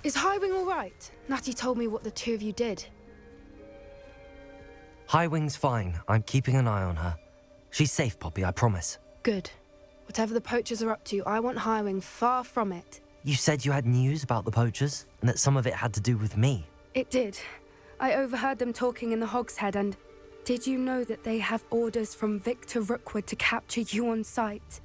Is Highwing all right? Natty told me what the two of you did. Highwing's fine. I'm keeping an eye on her. She's safe, Poppy, I promise. Good. Whatever the poachers are up to, I want Highwing far from it. You said you had news about the poachers, and that some of it had to do with me. It did. I overheard them talking in the Hogshead, and did you know that they have orders from Victor Rookwood to capture you on sight?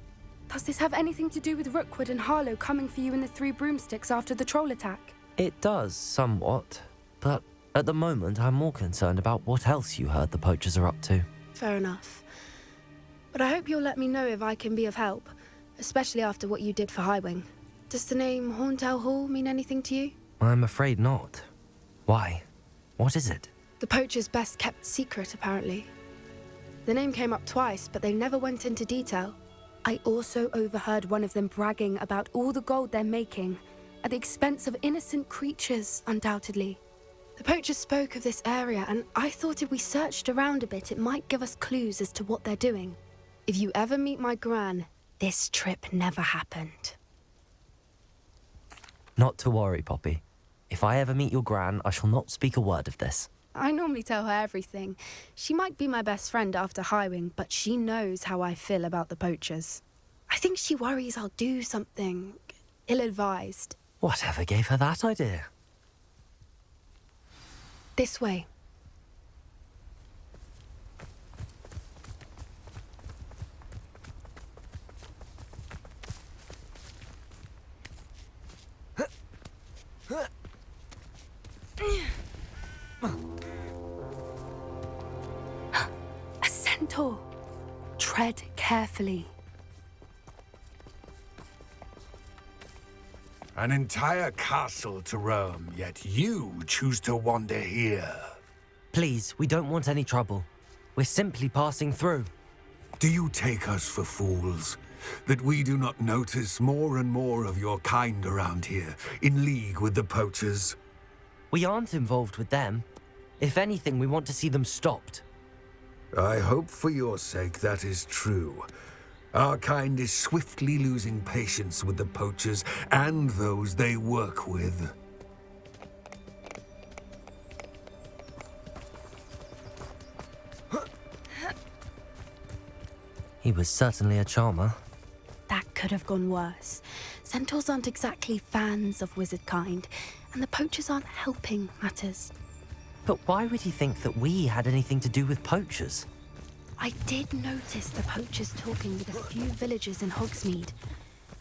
Does this have anything to do with Rookwood and Harlow coming for you in the Three Broomsticks after the troll attack? It does, somewhat. But at the moment, I'm more concerned about what else you heard the poachers are up to. Fair enough. But I hope you'll let me know if I can be of help, especially after what you did for Highwing. Does the name Horntail Hall mean anything to you? I'm afraid not. Why? What is it? The poachers' best-kept secret, apparently. The name came up twice, but they never went into detail. I also overheard one of them bragging about all the gold they're making, at the expense of innocent creatures, undoubtedly. The poachers spoke of this area, and I thought if we searched around a bit, it might give us clues as to what they're doing. If you ever meet my gran, this trip never happened. Not to worry, Poppy. If I ever meet your gran, I shall not speak a word of this. I normally tell her everything. She might be my best friend after Highwing, but she knows how I feel about the poachers. I think she worries I'll do something ill-advised. Whatever gave her that idea? This way. A centaur. Tread carefully. An entire castle to roam, yet you choose to wander here. Please, we don't want any trouble. We're simply passing through. Do you take us for fools? That we do not notice more and more of your kind around here, in league with the poachers? We aren't involved with them. If anything, we want to see them stopped. I hope for your sake that is true. Our kind is swiftly losing patience with the poachers and those they work with. He was certainly a charmer. That could have gone worse. Centaurs aren't exactly fans of wizard kind, and the poachers aren't helping matters. But why would he think that we had anything to do with poachers? I did notice the poachers talking with a few villagers in Hogsmeade.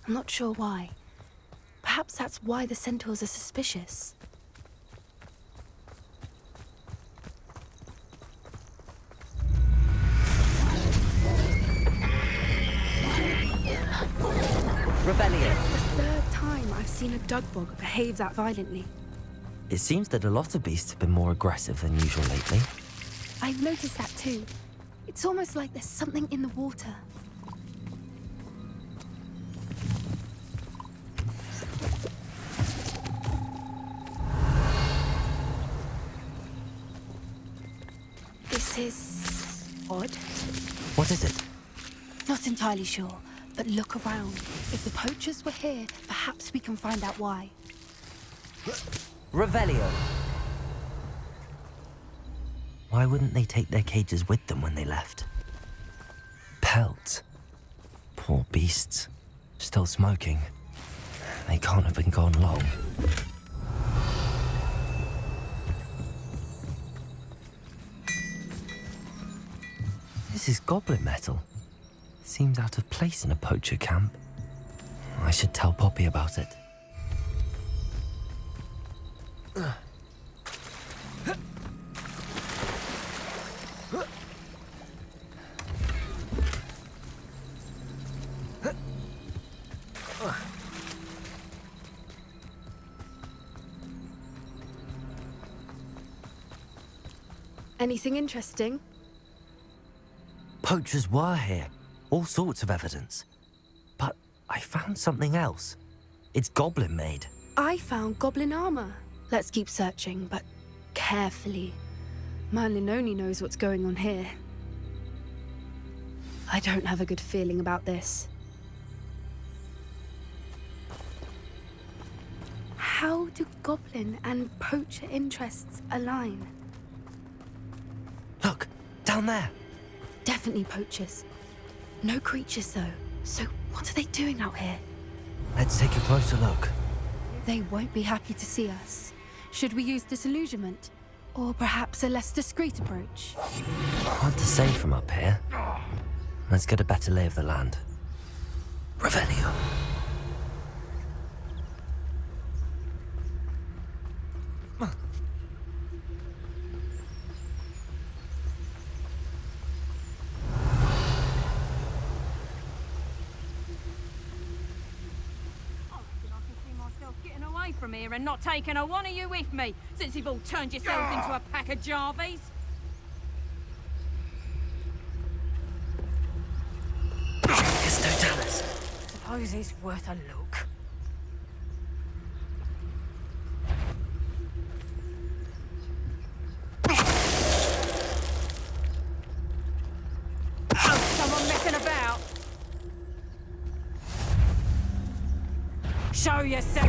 I'm not sure why. Perhaps that's why the centaurs are suspicious. Rebellion. It's the third time I've seen a dugbog behave that violently. It seems that a lot of beasts have been more aggressive than usual lately. I've noticed that too. It's almost like there's something in the water. This is odd. What is it? Not entirely sure, but look around. If the poachers were here, perhaps we can find out why. Revelio. Why wouldn't they take their cages with them when they left? Pelts. Poor beasts. Still smoking. They can't have been gone long. This is goblin metal. Seems out of place in a poacher camp. I should tell Poppy about it. Anything interesting? Poachers were here. All sorts of evidence. But I found something else. It's goblin made. I found goblin armor. Let's keep searching, but carefully. Merlin only knows what's going on here. I don't have a good feeling about this. How do goblin and poacher interests align? Look, down there. Definitely poachers. No creatures, though. So what are they doing out here? Let's take a closer look. They won't be happy to see us. Should we use disillusionment? Or perhaps a less discreet approach? Hard to say from up here. Let's get a better lay of the land. Revelio. From here and not taking a one of you with me, since you've all turned yourselves into a pack of Jarvies. Suppose it's worth a look. Someone messing about. Show yourself.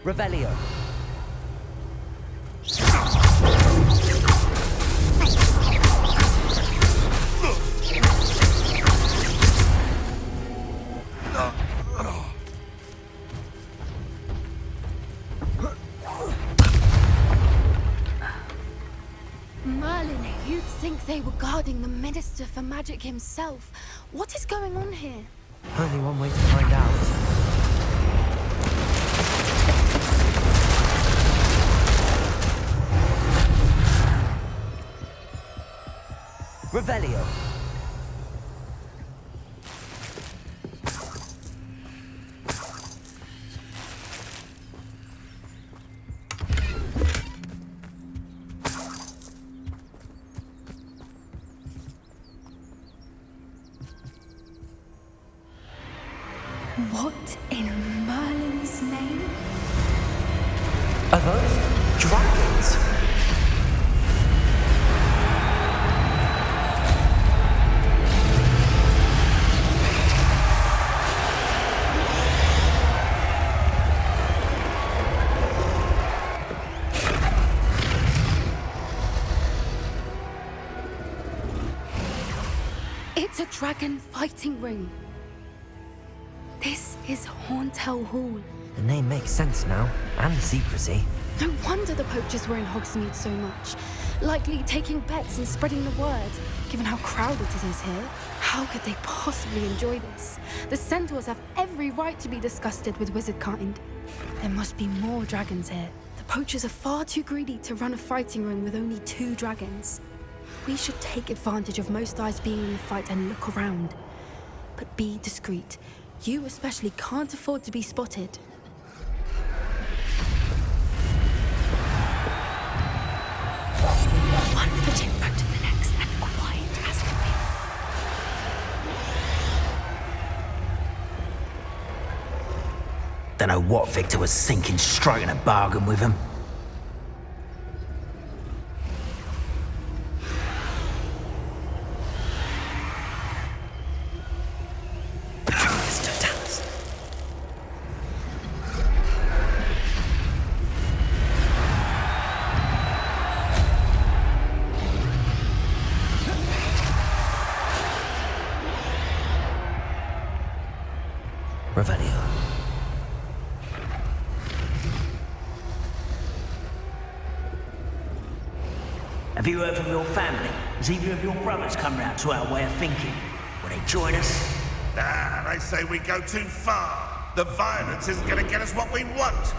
Revelio. Merlin, you'd think they were guarding the Minister for Magic himself. What is going on here? Only one way to find out. Revelio. What in Merlin's name? Are those dragons? It's a dragon fighting ring. This is Hauntel Hall. The name makes sense now, and the secrecy. No wonder the poachers were in Hogsmeade so much. Likely taking bets and spreading the word. Given how crowded it is here, how could they possibly enjoy this? The centaurs have every right to be disgusted with wizard kind. There must be more dragons here. The poachers are far too greedy to run a fighting ring with only 2 dragons. We should take advantage of most eyes being in the fight and look around. But be discreet. You especially can't afford to be spotted. One foot in front of the next and quiet as can be. Dunno what Victor was thinking, striking a bargain with him. Revelio. Have you heard from your family? Has either of your brothers come round to our way of thinking? Will they join us? Nah, they say we go too far. The violence isn't gonna get us what we want.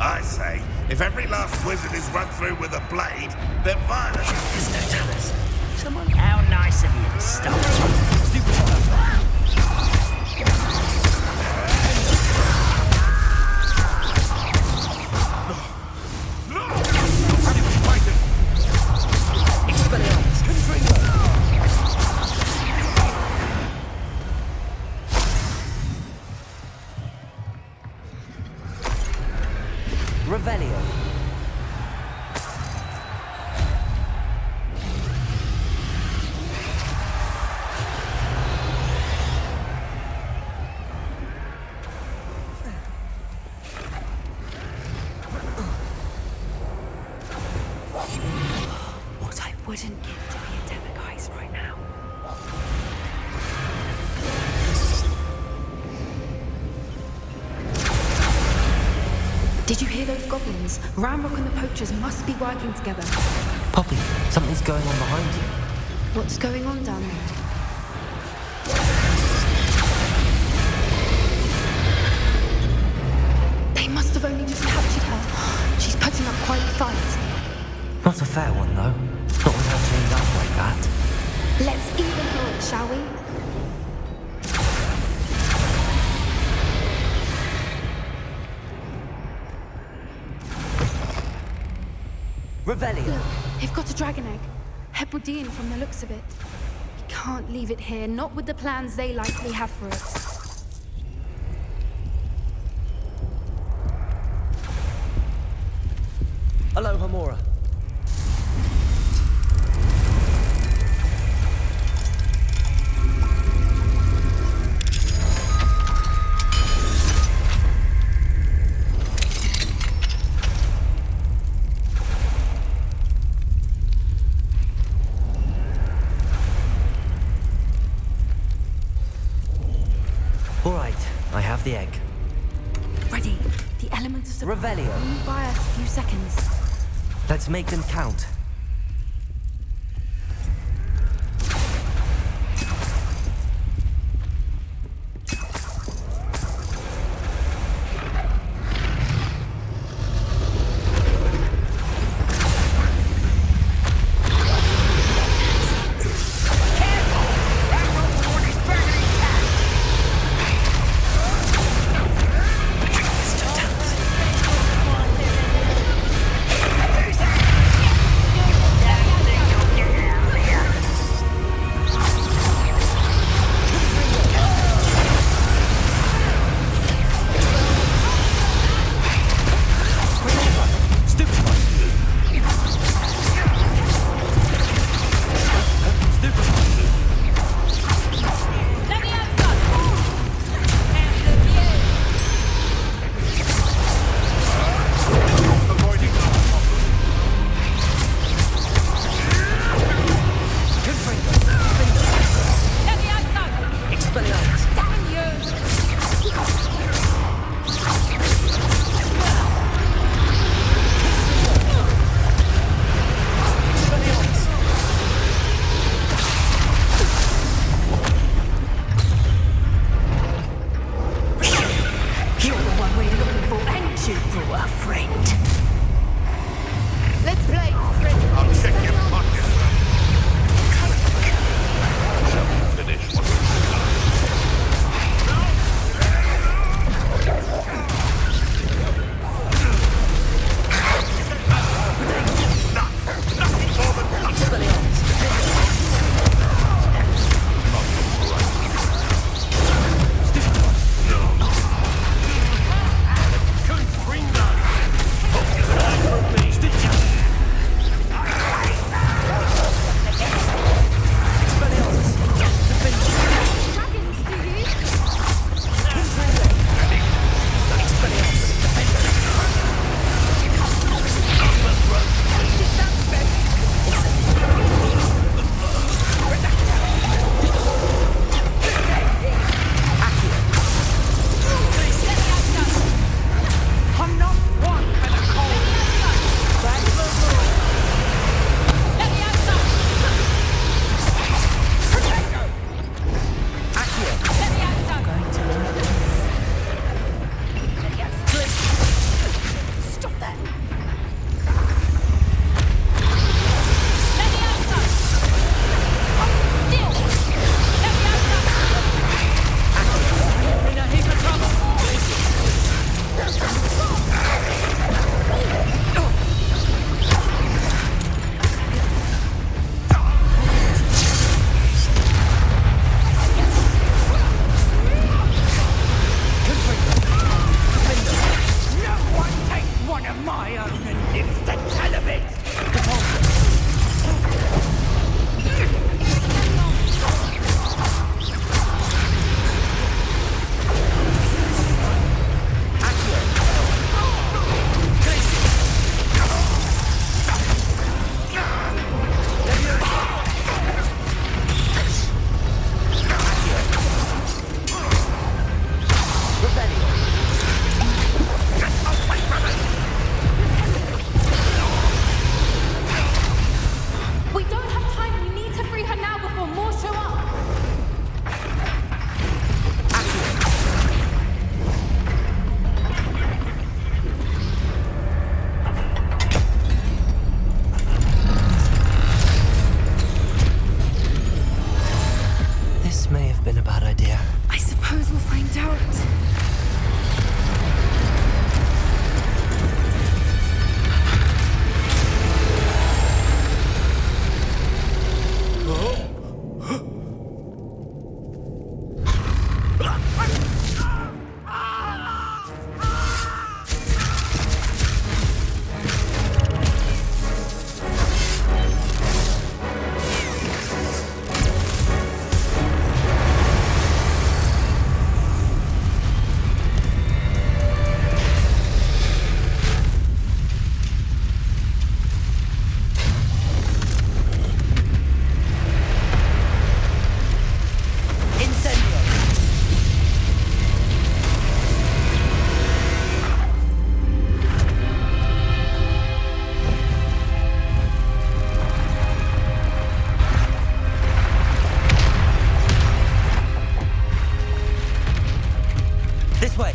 I say, if every last wizard is run through with a blade, then violence is Don't tell us. Someone, how nice of you to stop. Revelio. Did you hear those goblins? Ramrock and the poachers must be working together. Poppy, something's going on behind you. What's going on down there? They must have only just captured her. She's putting up quite the fight. Not a fair one, though. Not with her chained up like that. Let's even her up, shall we? Revelio. Look, they've got a dragon egg. Hebridean from the looks of it. We can't leave it here, not with the plans they likely have for it. Aloha, Mora. All right, I have the egg. Ready. The elements of surprise Revelio. only buy us a few seconds. Let's make them count. This may have been a bad idea. I suppose we'll find out. This way!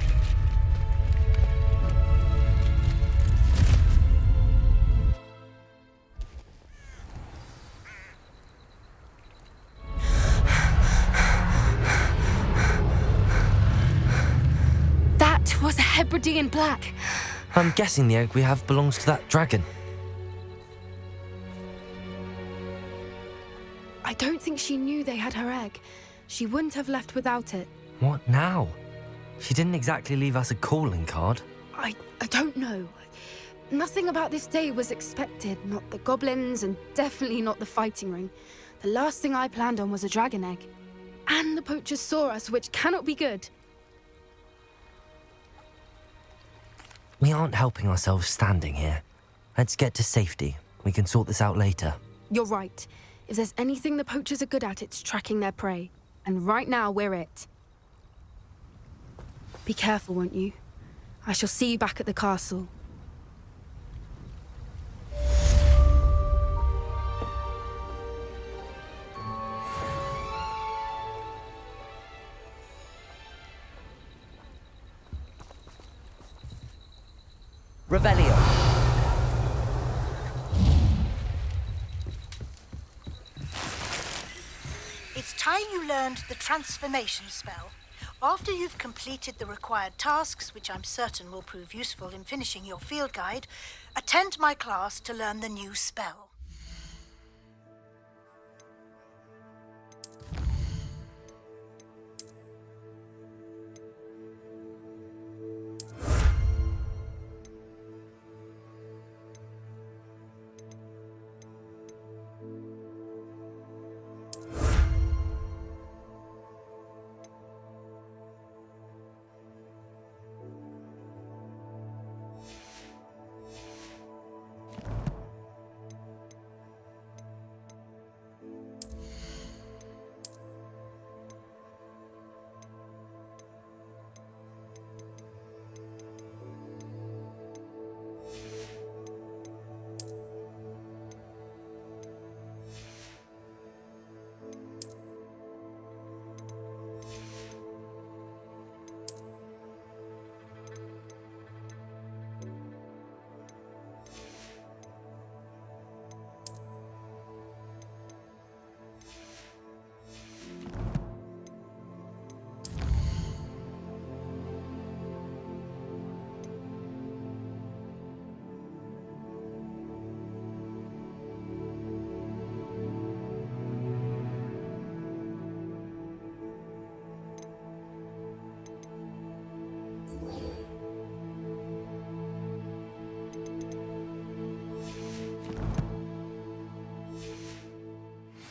That was a Hebridean black. I'm guessing the egg we have belongs to that dragon. I don't think she knew they had her egg. She wouldn't have left without it. What now? She didn't exactly leave us a calling card. I don't know. Nothing about this day was expected. Not the goblins, and definitely not the fighting ring. The last thing I planned on was a dragon egg. And the poachers saw us, which cannot be good. We aren't helping ourselves standing here. Let's get to safety. We can sort this out later. You're right. If there's anything the poachers are good at, it's tracking their prey. And right now, we're it. Be careful, won't you? I shall see you back at the castle. Revelio. It's time you learned the transformation spell. After you've completed the required tasks, which I'm certain will prove useful in finishing your field guide, attend my class to learn the new spell.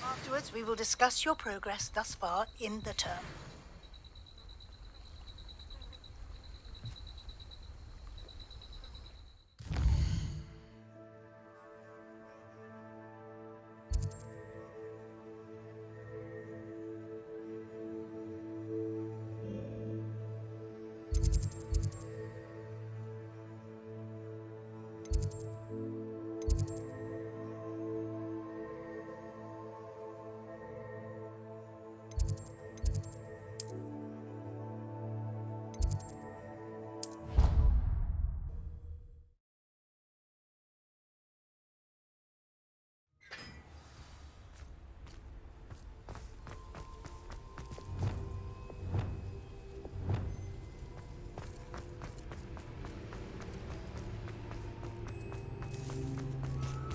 Afterwards, we will discuss your progress thus far in the term.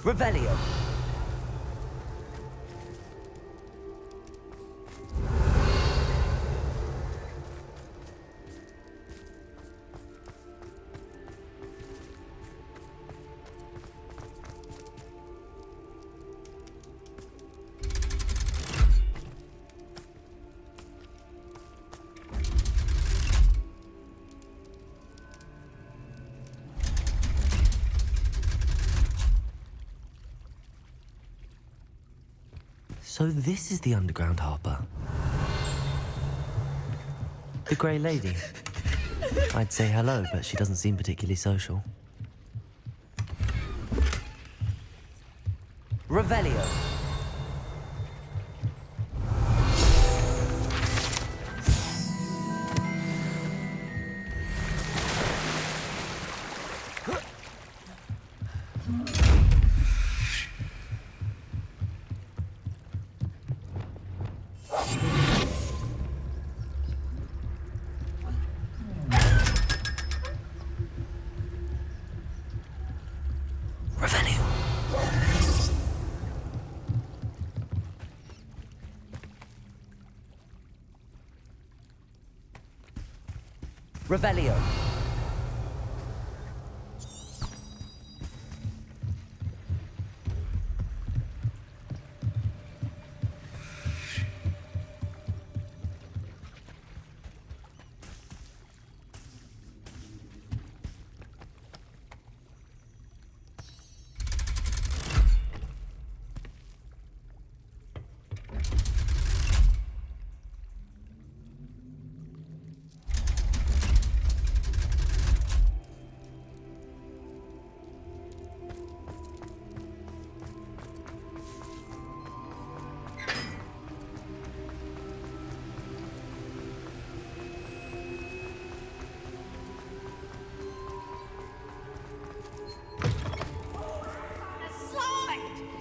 Revelio. So this is the underground harbour. The Grey Lady. I'd say hello, but she doesn't seem particularly social. Revelio. Revelio.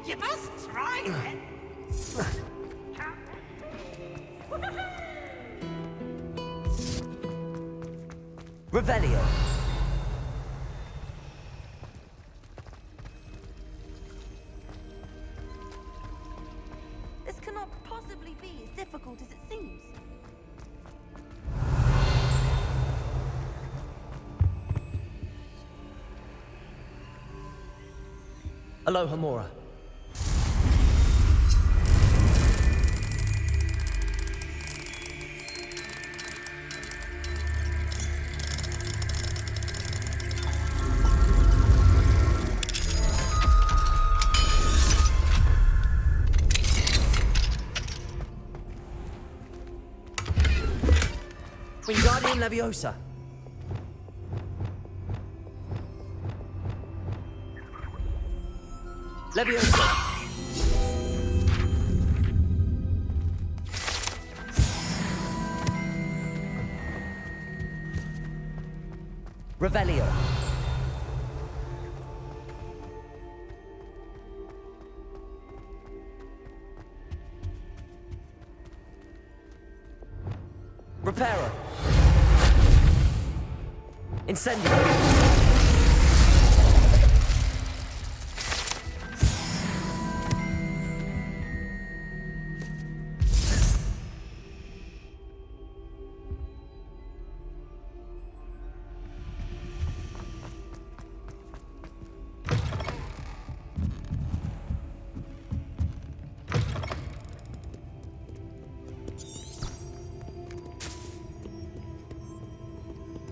You must try it. Revelio. This cannot possibly be as difficult as it seems. Aloha, Mora. Wingardium Leviosa. Leviosa. Revelio. Reparo. Incendio.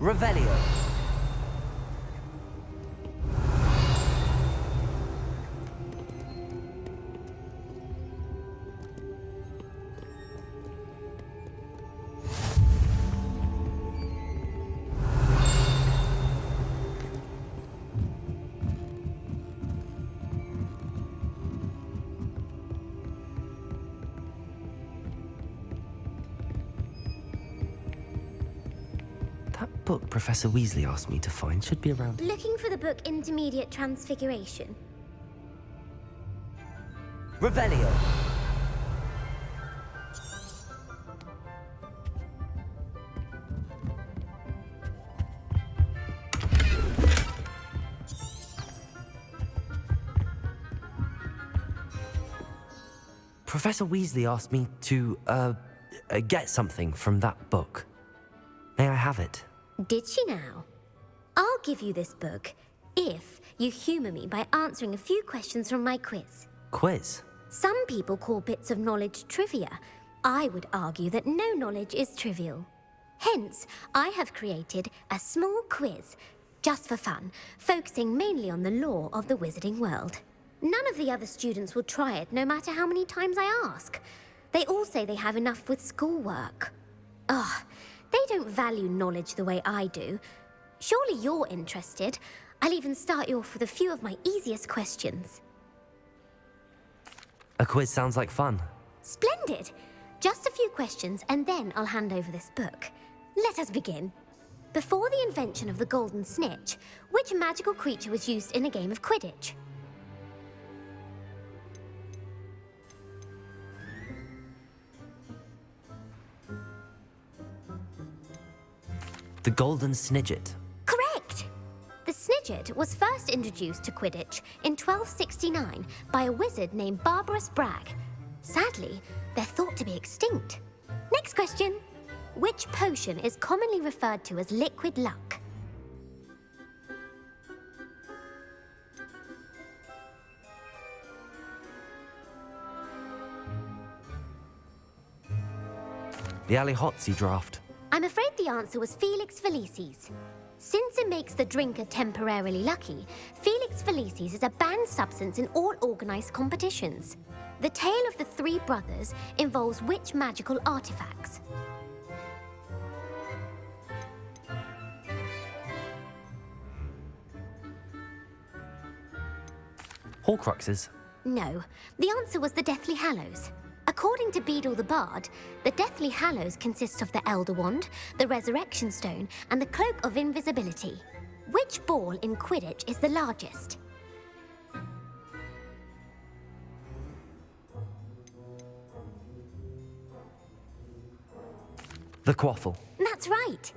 Revelio. That book Professor Weasley asked me to find should be around. Looking for the book Intermediate Transfiguration. Revelio. Professor Weasley asked me to, get something from that book. May I have it? Did she now? I'll give you this book if you humour me by answering a few questions from my quiz. Quiz? Some people call bits of knowledge trivia. I would argue that no knowledge is trivial. Hence, I have created a small quiz, just for fun, focusing mainly on the lore of the wizarding world. None of the other students will try it, no matter how many times I ask. They all say they have enough with schoolwork. Ugh, they don't value knowledge the way I do. Surely you're interested. I'll even start you off with a few of my easiest questions. A quiz sounds like fun. Splendid! Just a few questions, and then I'll hand over this book. Let us begin. Before the invention of the golden snitch, which magical creature was used in a game of Quidditch? The golden snidget. Correct! The snidget was first introduced to Quidditch in 1269 by a wizard named Barbarous Bragg. Sadly, they're thought to be extinct. Next question. Which potion is commonly referred to as liquid luck? The Allihotzi draft. I'm afraid the answer was Felix Felicis. Since it makes the drinker temporarily lucky, Felix Felicis is a banned substance in all organised competitions. The tale of the three brothers involves which magical artifacts? Horcruxes. No, the answer was the Deathly Hallows. According to Beadle the Bard, the Deathly Hallows consists of the Elder Wand, the Resurrection Stone, and the Cloak of Invisibility. Which ball in Quidditch is the largest? The quaffle. That's right.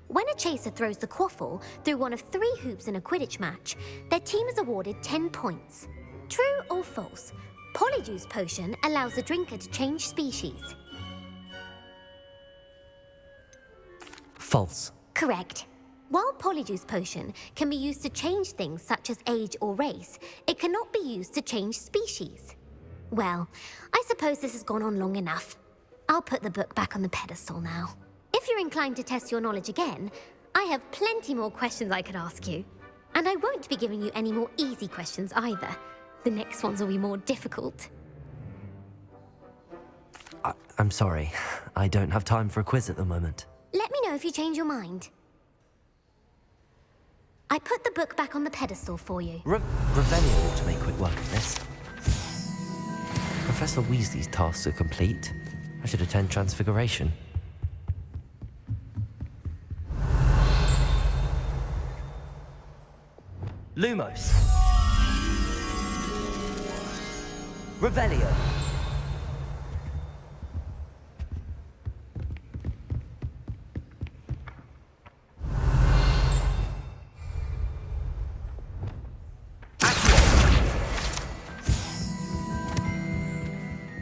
When a chaser throws the quaffle through one of 3 hoops in a Quidditch match, their team is awarded 10 points. True or false? Polyjuice Potion allows the drinker to change species. False. Correct. While Polyjuice Potion can be used to change things such as age or race, it cannot be used to change species. Well, I suppose this has gone on long enough. I'll put the book back on the pedestal now. If you're inclined to test your knowledge again, I have plenty more questions I could ask you. And I won't be giving you any more easy questions either. The next ones will be more difficult. I'm sorry. I don't have time for a quiz at the moment. Let me know if you change your mind. I put the book back on the pedestal for you. Revelio ought to make quick work of this. Professor Weasley's tasks are complete. I should attend Transfiguration. Lumos. Revelio.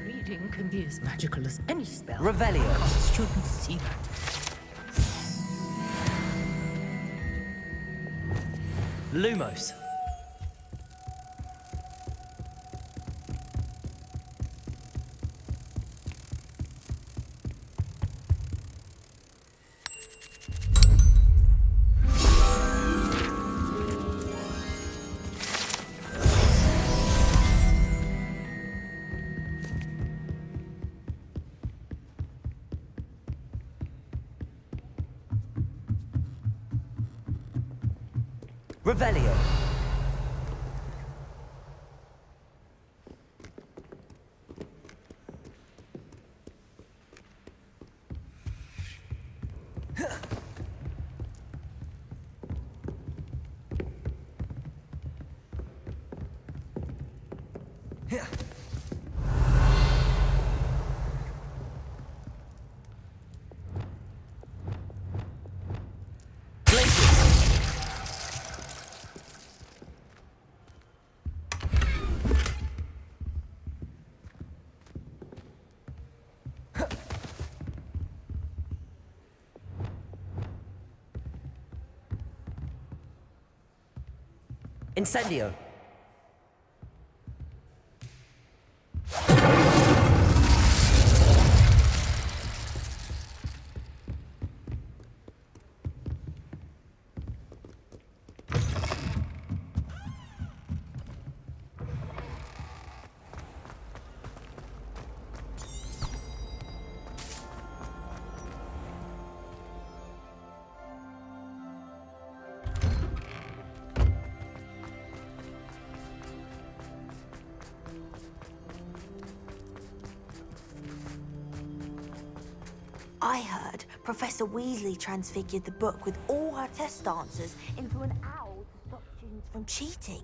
Reading can be as magical as any spell. Revelio. Gods shouldn't see that. Lumos. Revelio. Incendio! I heard Professor Weasley transfigured the book with all her test answers into an owl to stop students from cheating.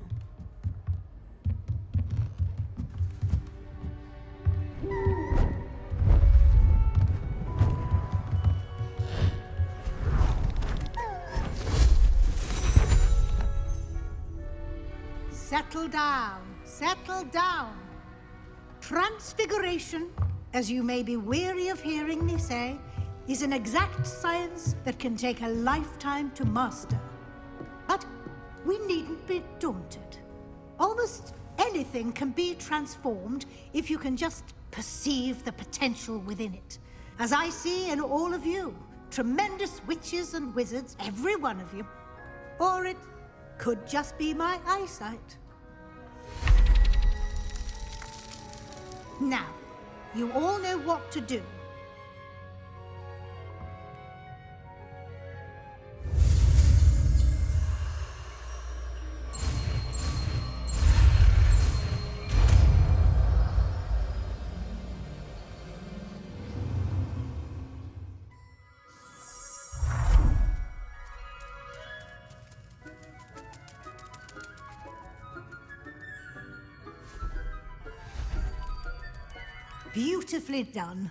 Settle down. Settle down. Transfiguration, as you may be weary of hearing me say, is an exact science that can take a lifetime to master. But we needn't be daunted. Almost anything can be transformed if you can just perceive the potential within it. As I see in all of you, tremendous witches and wizards, every one of you. Or it could just be my eyesight. Now, you all know what to do. Beautifully done.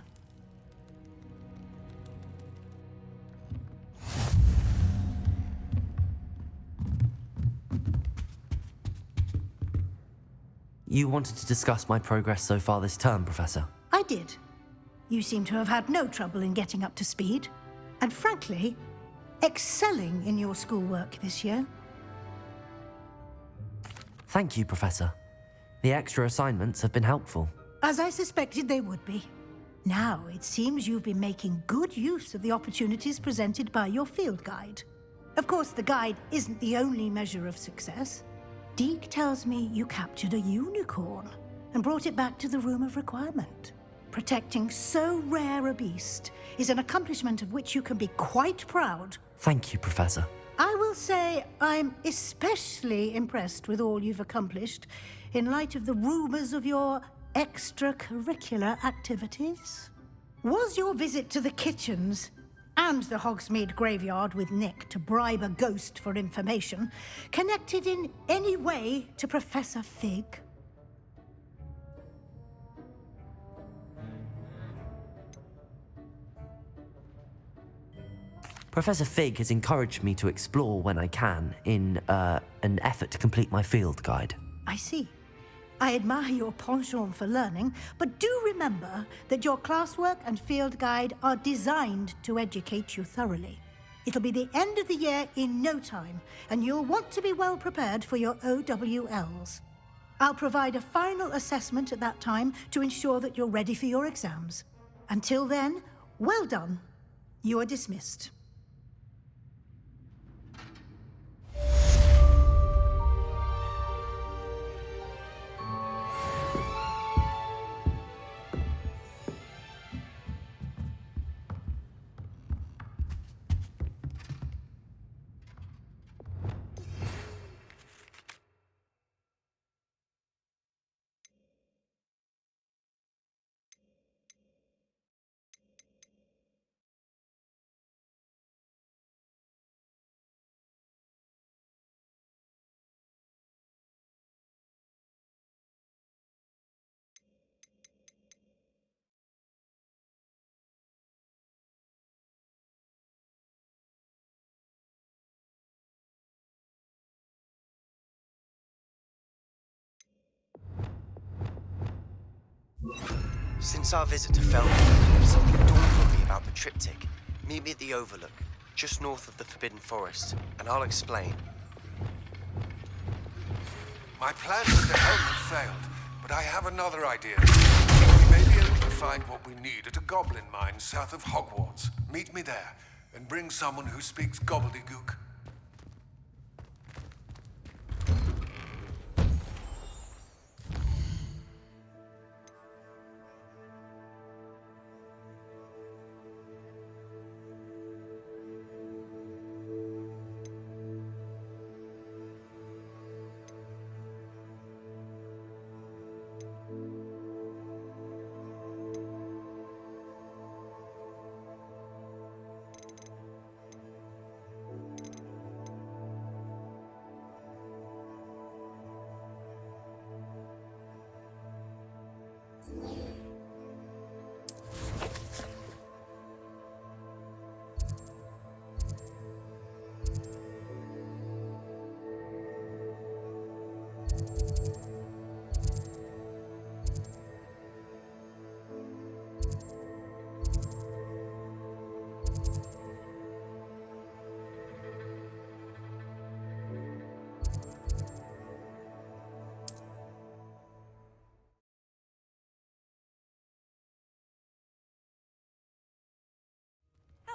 You wanted to discuss my progress so far this term, Professor? I did. You seem to have had no trouble in getting up to speed. And frankly, excelling in your schoolwork this year. Thank you, Professor. The extra assignments have been helpful. As I suspected they would be. Now, it seems you've been making good use of the opportunities presented by your field guide. Of course, the guide isn't the only measure of success. Deke tells me you captured a unicorn and brought it back to the Room of Requirement. Protecting so rare a beast is an accomplishment of which you can be quite proud. Thank you, Professor. I will say I'm especially impressed with all you've accomplished in light of the rumors of your extracurricular activities. Was your visit to the kitchens and the Hogsmeade graveyard with Nick to bribe a ghost for information connected in any way to Professor Fig? Professor Fig has encouraged me to explore when I can in an effort to complete my field guide. I see. I admire your penchant for learning, but do remember that your classwork and field guide are designed to educate you thoroughly. It'll be the end of the year in no time, and you'll want to be well prepared for your OWLs. I'll provide a final assessment at that time to ensure that you're ready for your exams. Until then, well done. You are dismissed. Since our visit to Felden, something dawned on me about the triptych. Meet me at the Overlook, just north of the Forbidden Forest, and I'll explain. My plan with the helmet failed, but I have another idea. We may be able to find what we need at a goblin mine south of Hogwarts. Meet me there, and bring someone who speaks gobbledygook.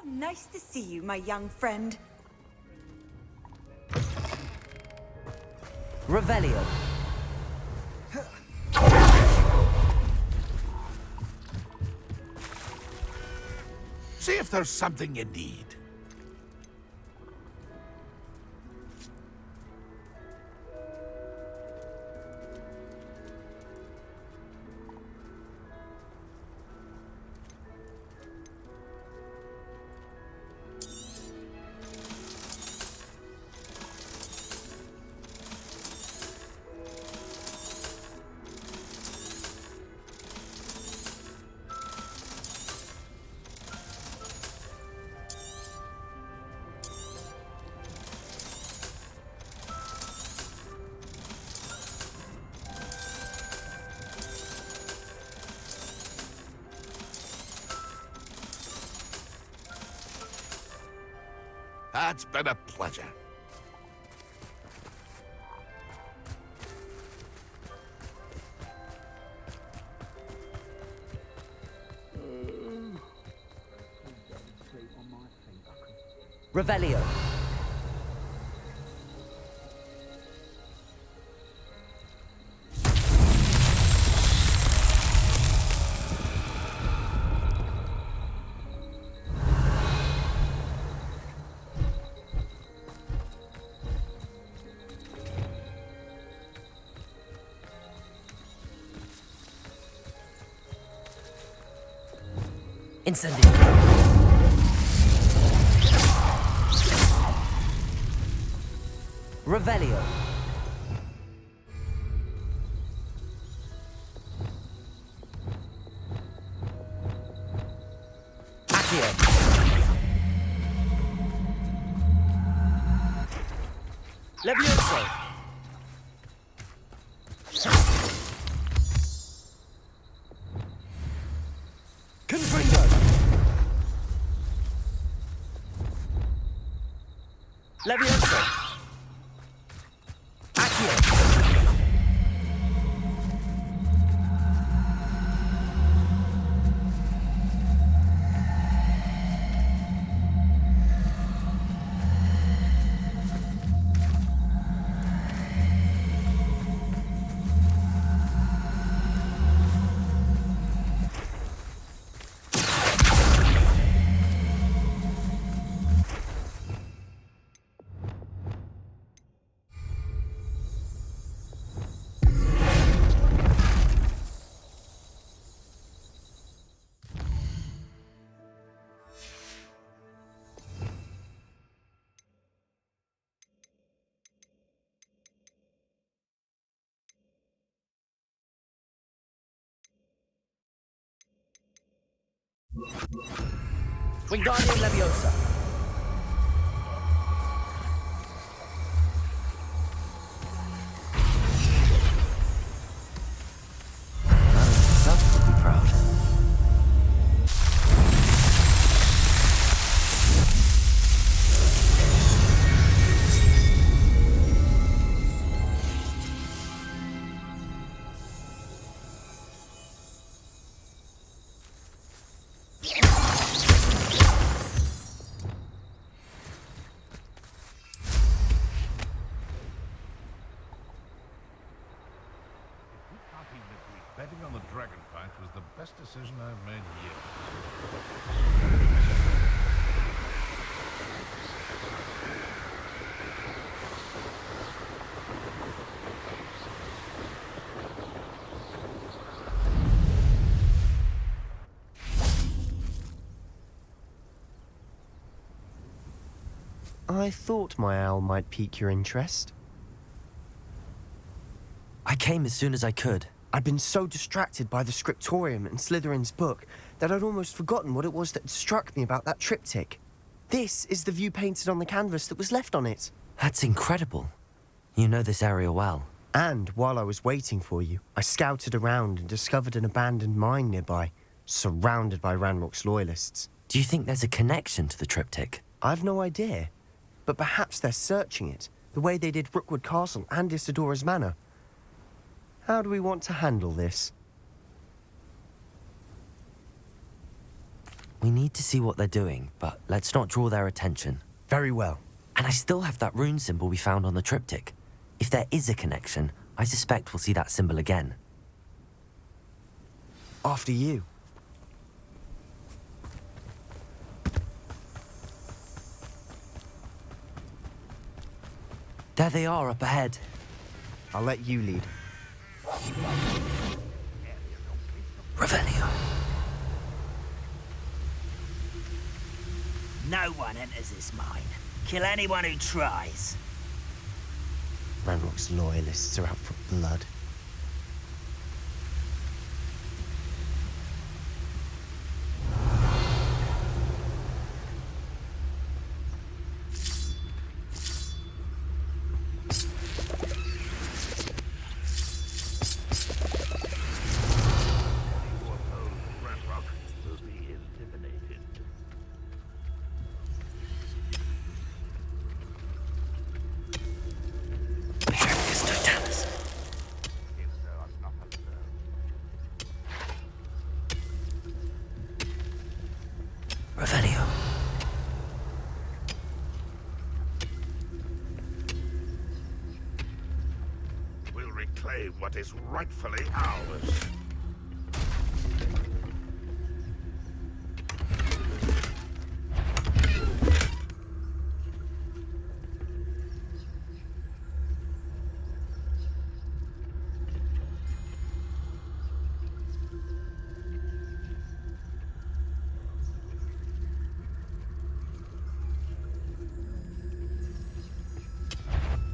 Nice to see you, my young friend. Revelio. See if there's something you need. It's been a pleasure. Revelio. Incendio. Revelio. Accio. Levioso. Confringo. Levioso. Accio. Wingardium Leviosa. Himself would be proud. I thought my owl might pique your interest. I came as soon as I could. I'd been so distracted by the scriptorium and Slytherin's book that I'd almost forgotten what it was that struck me about that triptych. This is the view painted on the canvas that was left on it. That's incredible. You know this area well. And while I was waiting for you, I scouted around and discovered an abandoned mine nearby, surrounded by Ranrock's loyalists. Do you think there's a connection to the triptych? I've no idea, but perhaps they're searching it, the way they did Rookwood Castle and Isidora's Manor. How do we want to handle this? We need to see what they're doing, but let's not draw their attention. Very well. And I still have that rune symbol we found on the triptych. If there is a connection, I suspect we'll see that symbol again. After you. There they are up ahead. I'll let you lead. Revelio. No one enters this mine. Kill anyone who tries. Ranrock's loyalists are out for blood. Revelio. We'll reclaim what is rightfully ours.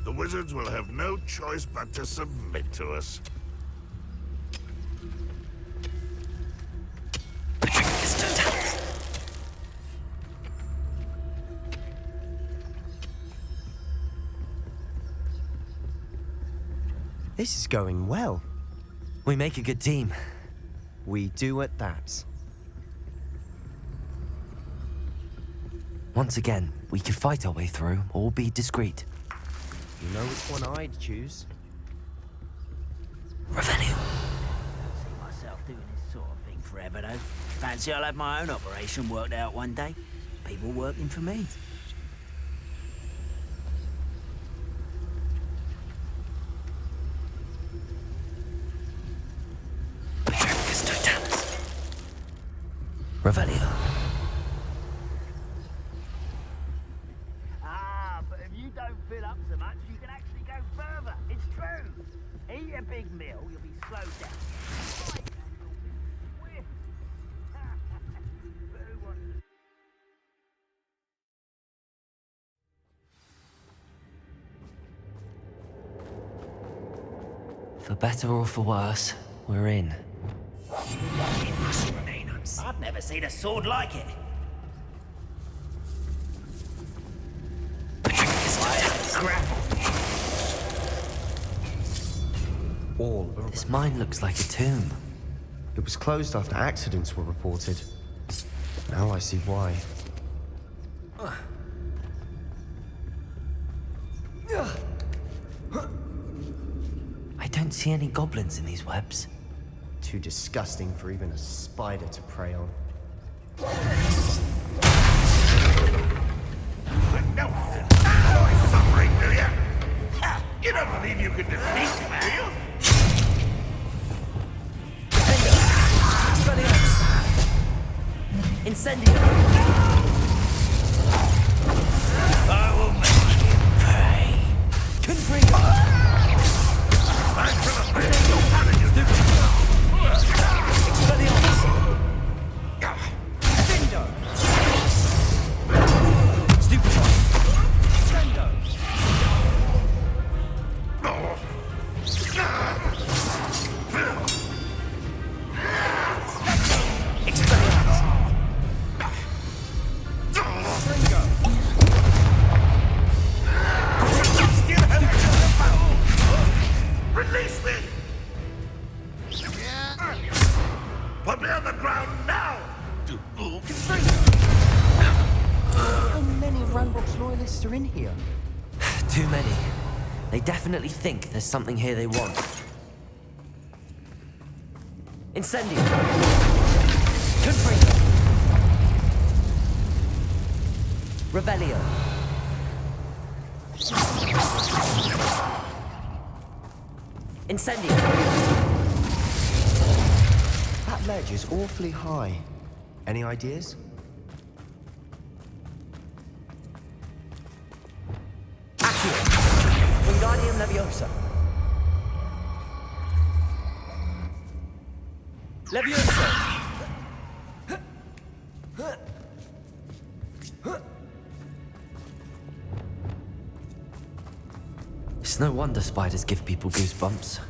The wizards will have no choice but to submit to us. This is going well. We make a good team. We do at that. Once again, we could fight our way through or be discreet. You know which one I'd choose. Revelio. See myself doing this sort of thing forever, though. Fancy I'll have my own operation worked out one day. People working for me. Revelio. But if you don't fill up so much, you can actually go further. It's true. Eat a big meal, you'll be slowed down. For better or for worse, we're in. It must remain unseen. I've never seen a sword like it. This mine looks like a tomb. It was closed after accidents were reported. Now I see why. I don't see any goblins in these webs. Too disgusting for even a spider to prey on. No! You're suffering, do you? You don't believe you can defeat me, do you? Incendio! I will make you pay. Confringo! Thanks for the best. Your panic is Stupefy! scientists are in here? Too many. They definitely think there's something here they want. Incendio! Confringo! Revelio! Incendio! That ledge is awfully high. Any ideas? Accio! Wingardium Leviosa! Leviosa! It's no wonder spiders give people goosebumps.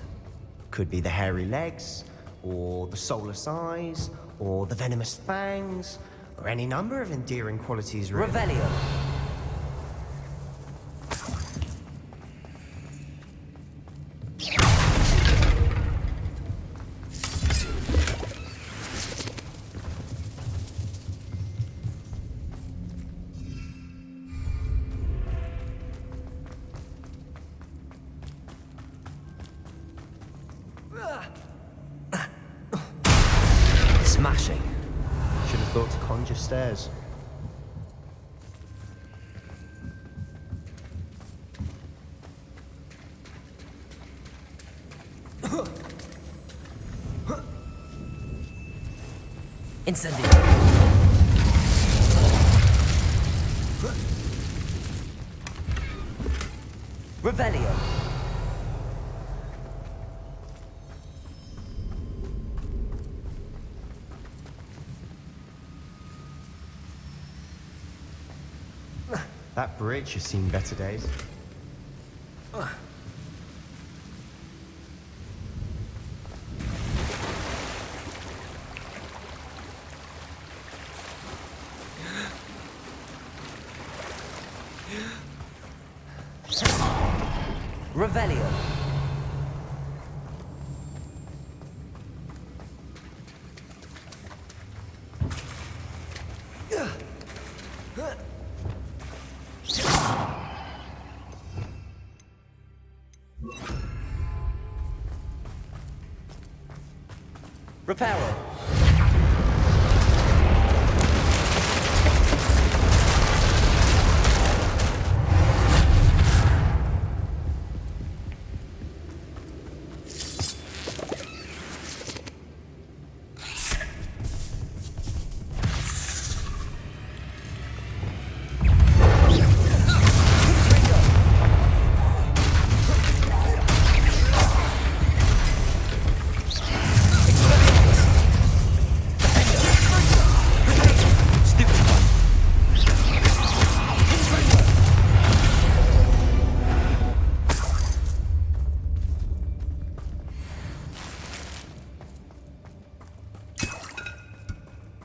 Could be the hairy legs, or the soulless eyes, or the venomous fangs, or any number of endearing qualities, really. Revelio! Smashing. Should have thought to conjure stairs. Incendio! Revelio! That bridge has seen better days. Revelio! Reparo!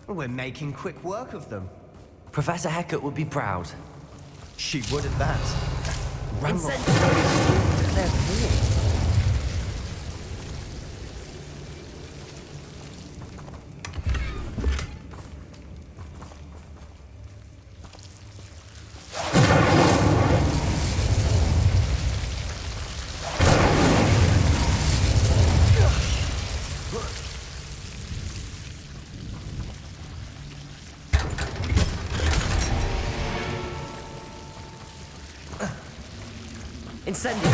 We're making quick work of them. Professor Hecat would be proud. She would at that. Incendio! Declared war. Incendio!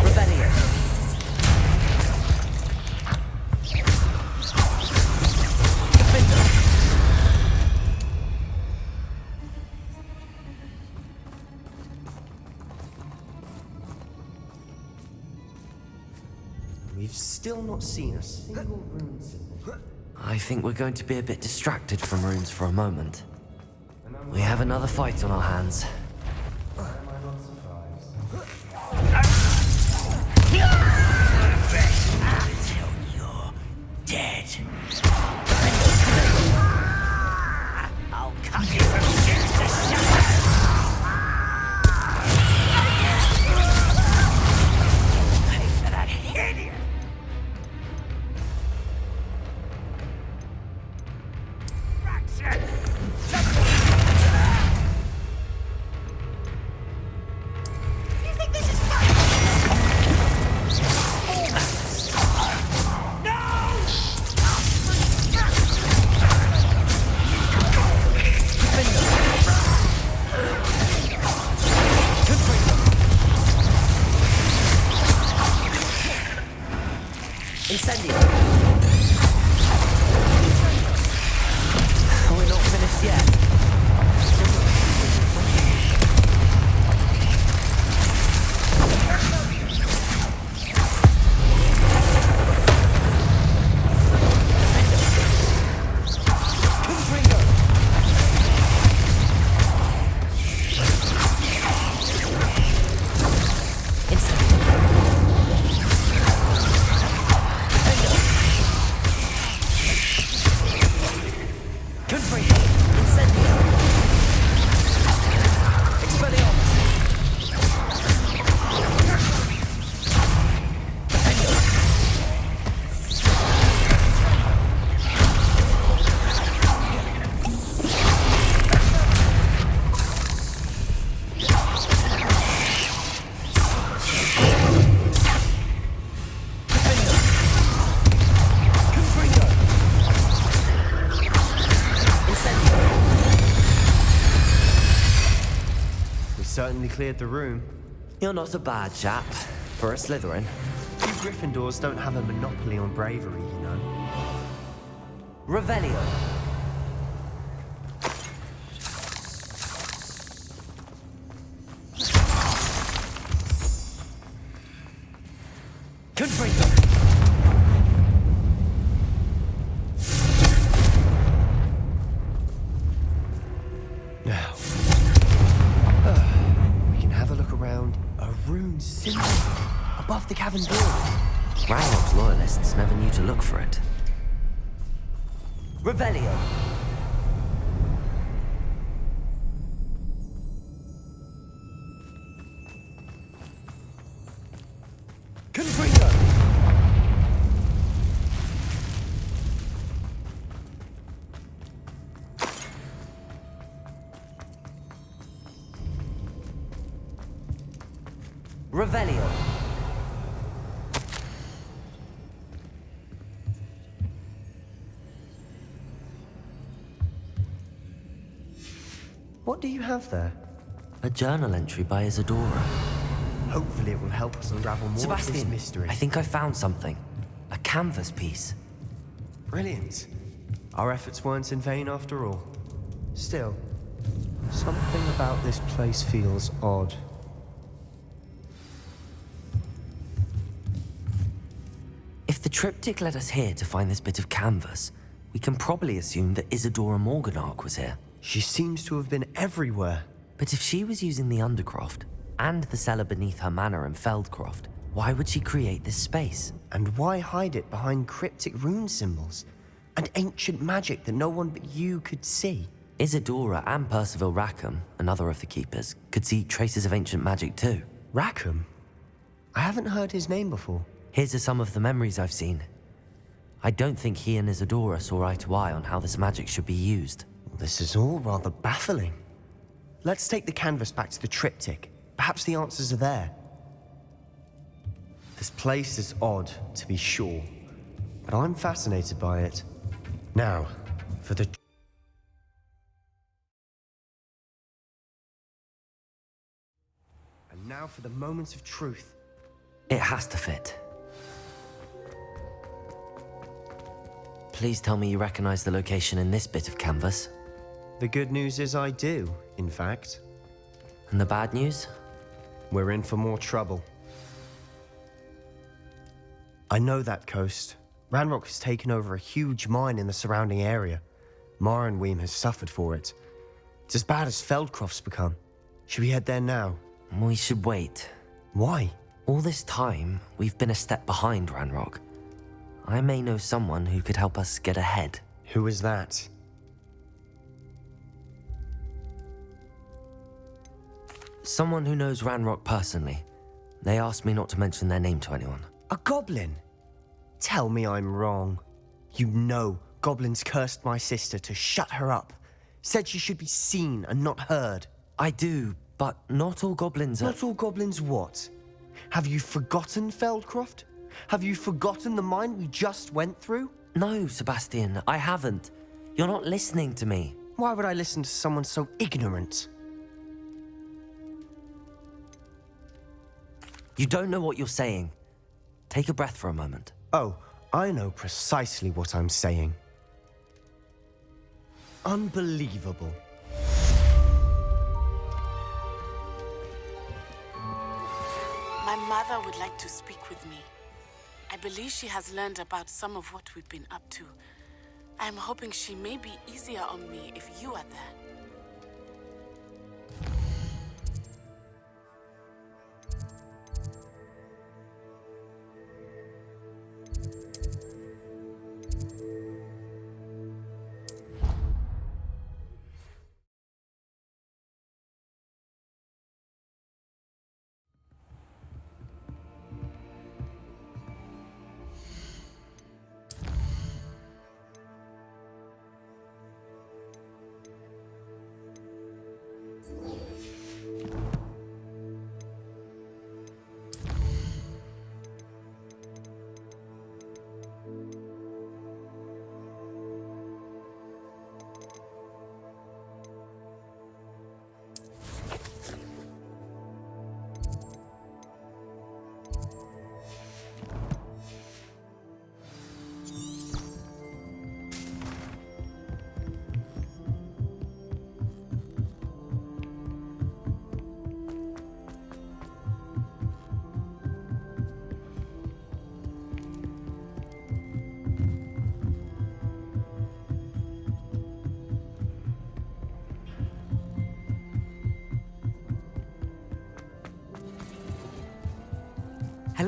Revelio! We've still not seen a single rune symbol. I think we're going to be a bit distracted from runes for a moment. We have another fight on our hands. Am I not surprised? Until you're dead. I'll certainly cleared the room. You're not a bad chap for a Slytherin. You Gryffindors don't have a monopoly on bravery, you know. Revelio. Confringo. Now, we can have a look around. A rune symbol above the cavern door. Ranrock's loyalists never knew to look for it. Revelio. Confringo. Revelio. What do you have there? A journal entry by Isadora. Hopefully it will help us unravel more of this Sebastian, mystery. I think I found something. A canvas piece. Brilliant. Our efforts weren't in vain after all. Still, something about this place feels odd. If the triptych led us here to find this bit of canvas, we can probably assume that Isadora Morganach was here. She seems to have been everywhere. But if she was using the Undercroft, and the cellar beneath her manor in Feldcroft, why would she create this space? And why hide it behind cryptic rune symbols? And ancient magic that no one but you could see? Isadora and Percival Rackham, another of the Keepers, could see traces of ancient magic too. Rackham? I haven't heard his name before. Here's some of the memories I've seen. I don't think he and Isadora saw eye to eye on how this magic should be used. This is all rather baffling. Let's take the canvas back to the triptych. Perhaps the answers are there. This place is odd, to be sure, but I'm fascinated by it. Now, for the... And now for the moment of truth. It has to fit. Please tell me you recognize the location in this bit of canvas. The good news is I do, in fact. And the bad news? We're in for more trouble. I know that coast. Ranrock has taken over a huge mine in the surrounding area. Marrenweem has suffered for it. It's as bad as Feldcroft's become. Should we head there now? We should wait. Why? All this time, we've been a step behind Ranrock. I may know someone who could help us get ahead. Who is that? Someone who knows Ranrock personally. They asked me not to mention their name to anyone. A goblin? Tell me I'm wrong. You know goblins cursed my sister to shut her up. Said she should be seen and not heard. I do, but not all goblins are... Not all goblins what? Have you forgotten Feldcroft? Have you forgotten the mine we just went through? No, Sebastian, I haven't. You're not listening to me. Why would I listen to someone so ignorant? You don't know what you're saying. Take a breath for a moment. Oh, I know precisely what I'm saying. Unbelievable. My mother would like to speak with me. I believe she has learned about some of what we've been up to. I am hoping she may be easier on me if you are there.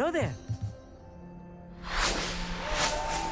Hello there.